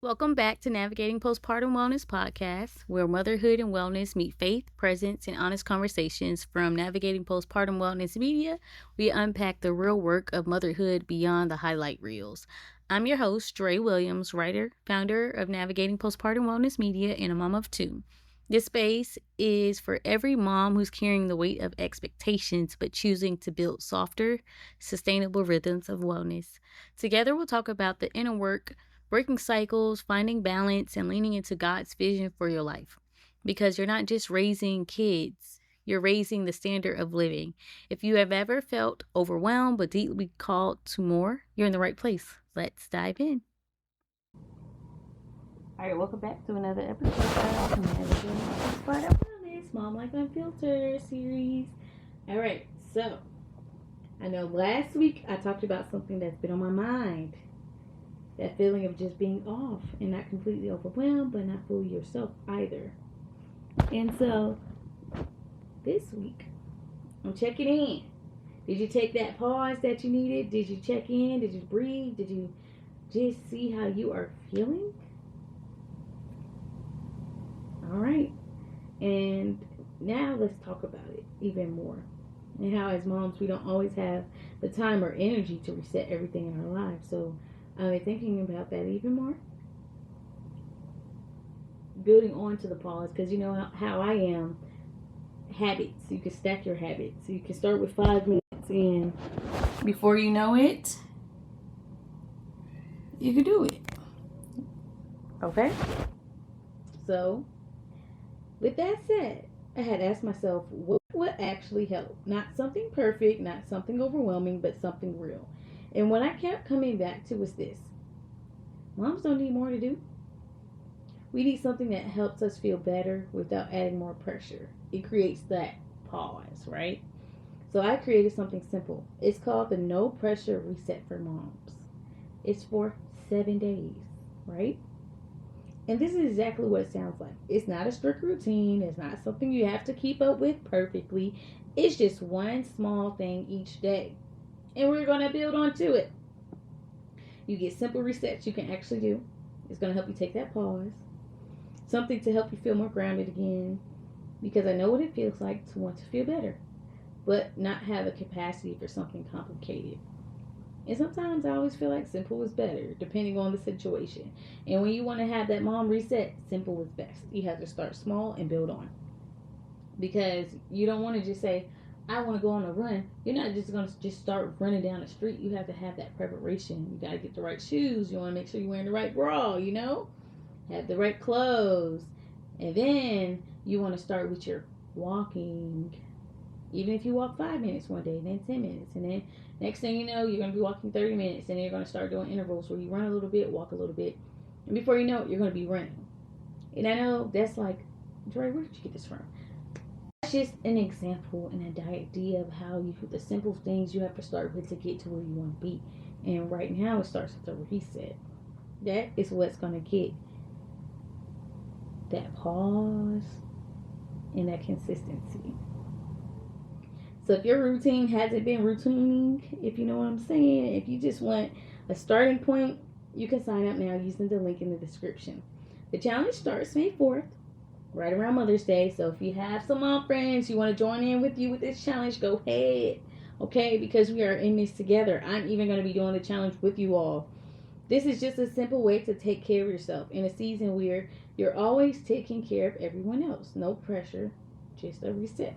Welcome back to Navigating Postpartum Wellness podcast, where motherhood and wellness meet faith, presence, and honest conversations. From Navigating Postpartum Wellness Media, we unpack the real work of motherhood beyond the highlight reels. I'm your host, Dre Williams, writer, founder of Navigating Postpartum Wellness Media, and a mom of two. This space is for every mom who's carrying the weight of expectations but choosing to build softer, sustainable rhythms of wellness. Together, we'll talk about the inner work, breaking cycles, finding balance, and leaning into God's vision for your life. Because you're not just raising kids, you're raising the standard of living. If you have ever felt overwhelmed but deeply called to more, you're in the right place. Let's dive in. All right, welcome back to another episode of Navigating Postpartum Wellness Mom Life Unfiltered series. All right, so I know last week I talked about something that's been on my mind. That feeling of just being off and not completely overwhelmed, but not fully yourself either. And so, this week, I'm checking in. Did you take that pause that you needed? Did you check in? Did you breathe? Did you just see how you are feeling? All right. And now let's talk about it even more. And how, as moms, we don't always have the time or energy to reset everything in our lives. So, I'm thinking about that even more. Building on to the pause, because you know how I am. Habits. You can stack your habits. You can start with 5 minutes, and before you know it, you can do it. Okay? So, with that said, I had asked myself, what would actually help? Not something perfect, not something overwhelming, but something real. And what I kept coming back to was this: moms don't need more to do. We need something that helps us feel better without adding more pressure. It creates that pause, right? So I created something simple. It's called the No Pressure Reset for Moms. It's for 7 days, right? And this is exactly what it sounds like. It's not a strict routine. It's not something you have to keep up with perfectly. It's just one small thing each day. And we're going to build onto it. You get simple resets you can actually do. It's going to help you take that pause. Something to help you feel more grounded again. Because I know what it feels like to want to feel better, but not have a capacity for something complicated. And sometimes I always feel like simple is better, depending on the situation. And when you want to have that mom reset, simple is best. You have to start small and build on. Because you don't want to just say, I want to go on a run. You're not just going to just start running down the street. You have to have that preparation. You got to get the right shoes. You want to make sure you're wearing the right bra, have the right clothes. And then you want to start with your walking. Even if you walk 5 minutes one day, then 10 minutes. And then next thing you know, you're going to be walking 30 minutes. And then you're going to start doing intervals where you run a little bit, walk a little bit. And before you know it, you're going to be running. And I know that's like, Dre, where did you get this from? That's just an example and an idea of how the simple things you have to start with to get to where you want to be. And right now, it starts with a reset. That is what's going to get that pause and that consistency. So if your routine hasn't been routining, if you know what I'm saying, if you just want a starting point, you can sign up now using the link in the description. The challenge starts May 4th, right around Mother's Day. So if you have some mom friends you want to join in with you with this challenge, go ahead. Okay, because we are in this together. I'm even going to be doing the challenge with you all. This is just a simple way to take care of yourself in a season where you're always taking care of everyone else. No pressure, just a reset.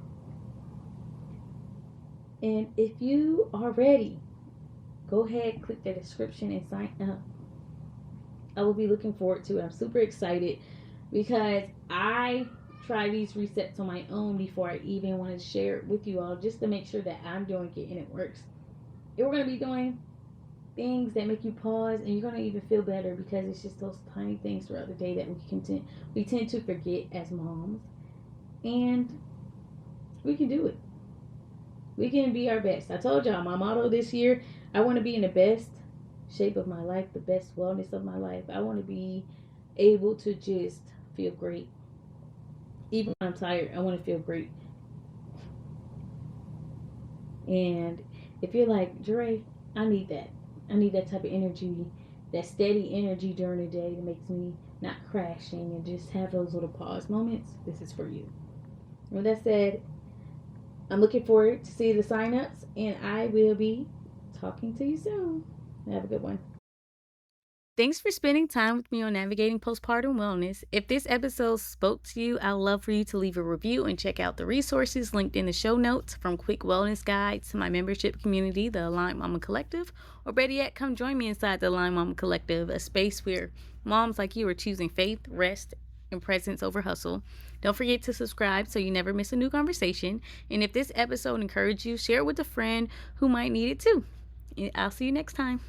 And if you are ready, go ahead, click the description and sign up. I will be looking forward to it. I'm super excited because I try these resets on my own before I even want to share it with you all, just to make sure that I'm doing it and it works. And we're going to be doing things that make you pause, and you're going to even feel better because it's just those tiny things throughout the day that we tend to forget as moms. And we can do it. We can be our best. I told y'all my motto this year, I want to be in the best shape of my life, the best wellness of my life. I want to be able to just feel great. Even when I'm tired, I want to feel great. And if you're like, Dre, I need that. I need that type of energy that steady energy during the day that makes me not crashing and just have those little pause moments, this is for you. With that said, I'm looking forward to see the signups, and I will be talking to you soon. Have a good one. Thanks for spending time with me on Navigating Postpartum Wellness. If this episode spoke to you, I'd love for you to leave a review and check out the resources linked in the show notes, from quick wellness guides to my membership community, the Aligned Mama Collective, or better yet, come join me inside the Aligned Mama Collective, a space where moms like you are choosing faith, rest, and presence over hustle. Don't forget to subscribe so you never miss a new conversation. And if this episode encouraged you, share it with a friend who might need it too. I'll see you next time.